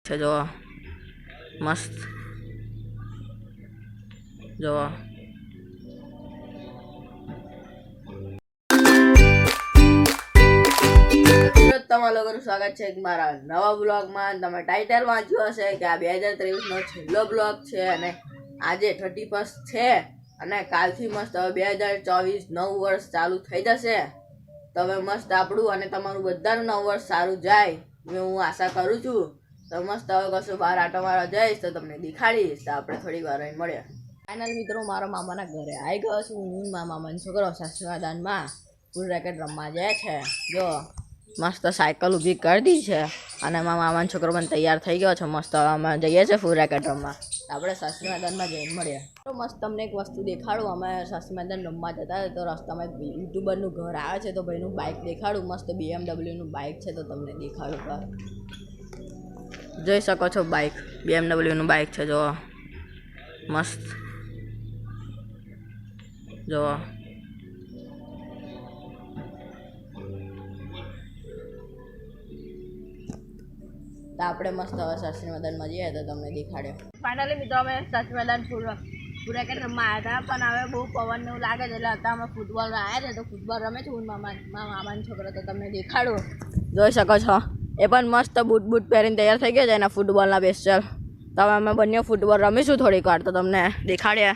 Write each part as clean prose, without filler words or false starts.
છે જો મસ્ત જો તમારા લોકોનું સ્વાગત છે મારા નવા બ્લોગમાં. તમે ટાઇટલ વાંચ્યું હશે કે આ 2023નો છેલ્લો બ્લોગ છે અને આજે 31 છે અને કાલથી મસ્ત હવે 2024 નવું વર્ષ ચાલુ થઈ જશે. તમે મસ્ત આપણું અને તમારું બધાનું નવું વર્ષ સારું જાય હું આશા કરું છું. તો મસ્ત હવે કશું બહાર આટો મારવા જઈશ તો તમને દેખાડીશ. તો આપણે થોડી વાર અહીં મળીએ. ફાઇનલ મિત્રો મારા મામાના ઘરે આવી ગયો છું. હું મારા મામાનો છોકરો સાસુવાદાનમાં ફૂલ રેકેટ રમવા જાય છે. જો મસ્ત સાયકલ ઊભી કરી દી છે અને મારા મામાનો છોકરો પણ તૈયાર થઈ ગયો છે. મસ્ત અમે જઈએ છીએ ફૂલ રેકેટ રમવા. આપણે સાસુ મેદાનમાં જઈને મળીએ. તો મસ્ત તમને એક વસ્તુ દેખાડું. અમે સાસુ મેદાન રમવા જતા હતા તો રસ્તામાં યુટ્યુબરનું ઘર આવે છે તો ભાઈનું બાઇક દેખાડું. મસ્ત BMW બાઇક છે તો તમને દેખાડું. જોઈ શકો છો બાઇક BMW બાઇક છે જો મસ્ત જો તો આપણે મસ્ત હવે સાસરી મેદાનમાં જઈએ તો તમને દેખાડે. ફાઇનલી મિત્રો અમે સાસરી મેદાન ફૂલ રેકેટ રમવા આવ્યા હતા પણ હવે બહુ પવન એવું લાગે છે એટલે હતા અમે ફૂટબોલ આવ્યા છે તો ફૂટબોલ રમે છે. હું મામાનો છોકરો તો તમને દેખાડું. જોઈ શકો છો એ પણ મસ્ત બૂટ પહેરીને તૈયાર થઈ ગયા છે એના ફૂટબોલના બેસ્ચર. તો હવે અમે બંને ફૂટબોલ રમીશું થોડીક વાર તો તમને દેખાડીએ.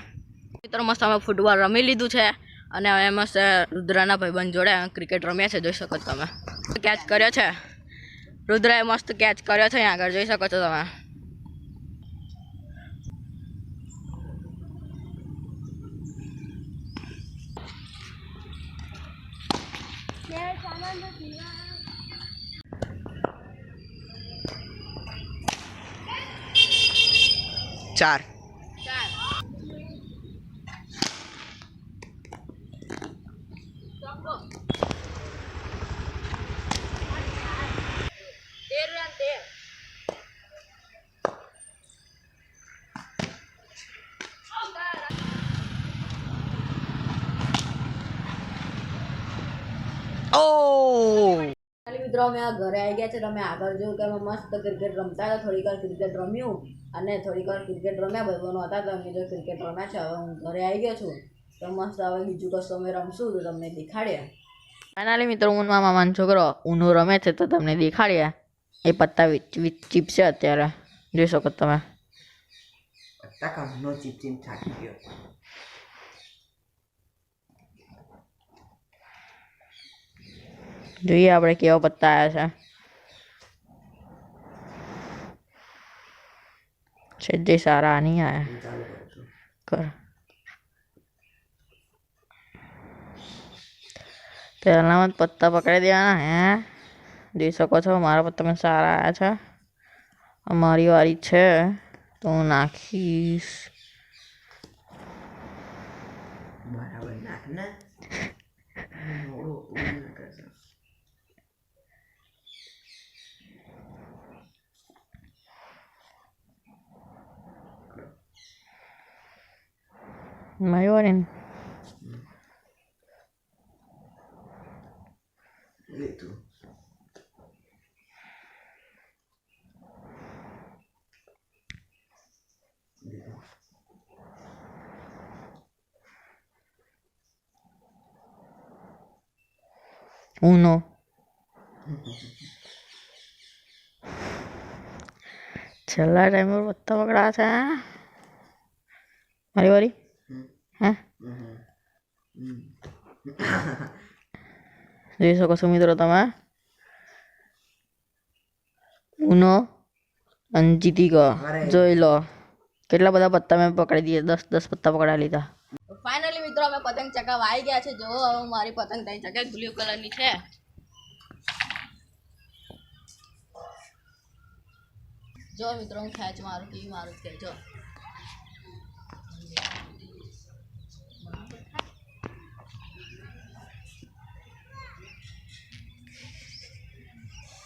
મિત્રો મસ્ત અમે ફૂટબોલ રમી લીધું છે અને હવે મસ્ત રુદ્રના ભાઈબંધ જોડે ક્રિકેટ રમ્યા છે. જોઈ શકો છો તમે કેચ કર્યો છે. રુદ્રાએ મસ્ત કેચ કર્યો છે અહીંયા આગળ જોઈ શકો છો તમે. ચાર મિત્રો અમે આ ઘરે આવી ગયા છે. તમે આગળ જોયું કે અમે મસ્ત ક્રિકેટ રમતા હતા. થોડીક વાર ક્રિકેટ રમ્યું અને થોડીક વાર ક્રિકેટ રમ્યા ભાઈબંધો હતા તો અમે જો ક્રિકેટ રમ્યા છે. હવે હું ઘરે આવી ગયો છું તો મસ્ત હવે બીજું કશું અમે રમશું તો તમને દેખાડીએ. ફાઇનલી મિત્રો હું મારા મામાનો છોકરો ઊનો રમે છે તો તમને દેખાડીએ. એ પત્તા ચીપશે અત્યારે જોઈ શકો તમે. પત્તા કામનો ચીપ છાટી ગયો. જોઈએ આપણે કેવા પત્તા આવ્યા છે. જે સારા નહીં આવ્યા કર. પહેલામાં પત્તા પકડી દેવાના હે. જોઈ શકો છો મારા પત્તા પણ સારા આવ્યા છે. અમારી વારી છે તો હું નાખીશ. બરાબર નાખ ને. મારી વારી ને લીધું. ઊનો છેલ્લા ટાઈમ પર પત્તા પકડા છે. મારી વારી હે જોઈ શકો છો મિત્રો તમે. ઊનો અને જીતી ગયો. જોઈ લો કેટલા બધા પત્તા મેં પકડી દીધા. 10 પત્તા પકડા લીધા. ફાઇનલી મિત્રો અમે પતંગ ચગાવવા આવી ગયા છે. જો હવે મારી પતંગ ત્યાં ચગાવી બ્લુ કલરની છે. જો મિત્રો હું ખેંચ મારું કેવી મારું છે જો.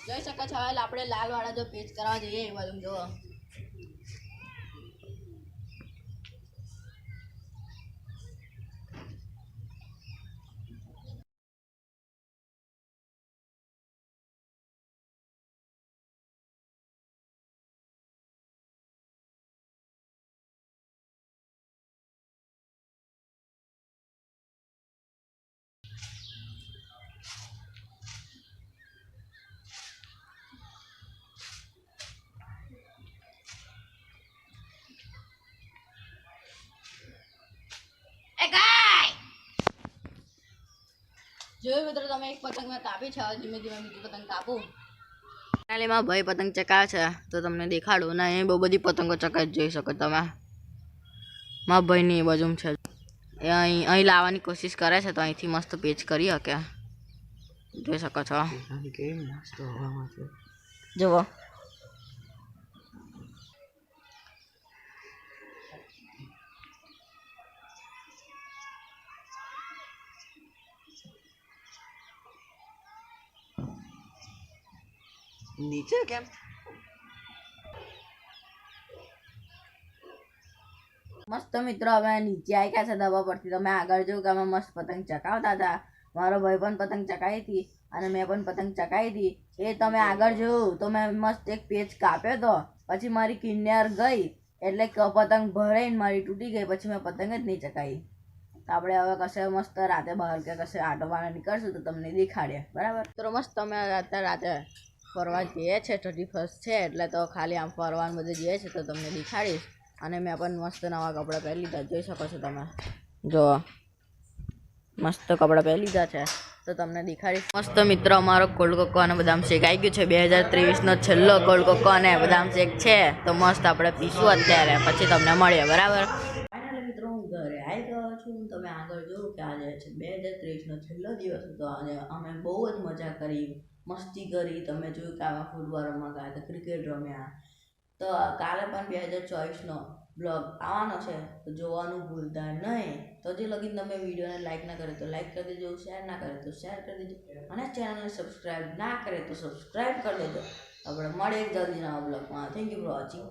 જોઈ શકો છો હવે આપણે લાલ વાળા જો પેચ કરવા જઈએ એ બાજુ જો. જોયું મિત્રો તમે એક પતંગ મેં કાપી છે, હવે ધીમે ધીમે બીજી પતંગ કાપું. ફાઇનલીમાં ભાઈ પતંગ ચકાવે છે તો તમને દેખાડું ને, અહીં બહુ બધી પતંગો ચકાવી જોઈ શકો તમે. મારા ભાઈની એ બાજુ છે, એ અહીં લાવવાની કોશિશ કરે છે, તો અહીંથી મસ્ત પેચ કરી શકે, જોઈ શકો છો. કેવી મસ્ત હવામાં છે. જુઓ નીચે કેમ? મસ્ત મિત્રો અમે નીચે આવી ગયા છે ધાબા પરથી. તમે આગળ જોયું કે અમે મસ્ત પતંગ ચકાવતા હતા. મારો ભાઈ પણ પતંગ ચકાવી હતી અને મેં પણ પતંગ ચકાવી હતી. એ તમે આગળ જોયું તો મેં મસ્ત એક પેચ કાપ્યો હતો, પછી મારી કિન્નર ગઈ એટલે પતંગ ભરાઈને મારી તૂટી ગઈ, પછી મેં પતંગ જ નહીં ચકાવી. તો આપણે હવે કશે મસ્ત રાતે બહાર કે કશે આટો મારવા નીકળશું તો તમને દેખાડીએ, બરાબર? તો મસ્ત અમે રાતે ફરવા જઈએ છે, 31 છે એટલે તો ખાલી આમ ફરવાનું બધે જઈએ છે તો તમને દેખાડીશ. અને મેં પણ મસ્ત નવા કપડાં પહેરી લીધા, જોઈ શકો છો તમે. જો મસ્ત કપડાં પહેરી લીધા છે તો તમને દેખાડીશ. મસ્ત મિત્રો અમારો કોલ્ડ કોકો અને બદામ શેક આવી ગયું છે. 2023નો છેલ્લો કોલ્ડ કોકો અને બદામ શેક છે તો મસ્ત આપણે પીશું અત્યારે, પછી તમને મળીએ, બરાબર? ફાઇનલી મિત્રો હું ઘરે આવી ગયો છું. તમે આગળ જોયું કે આજે છે 2023નો છેલ્લો દિવસ હતો અને અમે બહુ જ મજા કરી, મસ્તી કરી. તમે જોયું કે અમે ફૂટબોલ રમવા ગયા હતા, ક્રિકેટ રમ્યા. તો કાલે પણ 2024નો બ્લોગ આવવાનો છે તો જોવાનું ભૂલતા નહીં. તો જે લગીન તમે વિડીયોને લાઈક ના કરે તો લાઈક કરી દેજો, શેર ના કરે તો શેર કરી દેજો, અને ચેનલને સબસ્ક્રાઈબ ના કરે તો સબસ્ક્રાઈબ કરી દેજો. આપણે મળીએ જલ્દી નવા બ્લોગમાં. Thank you for watching.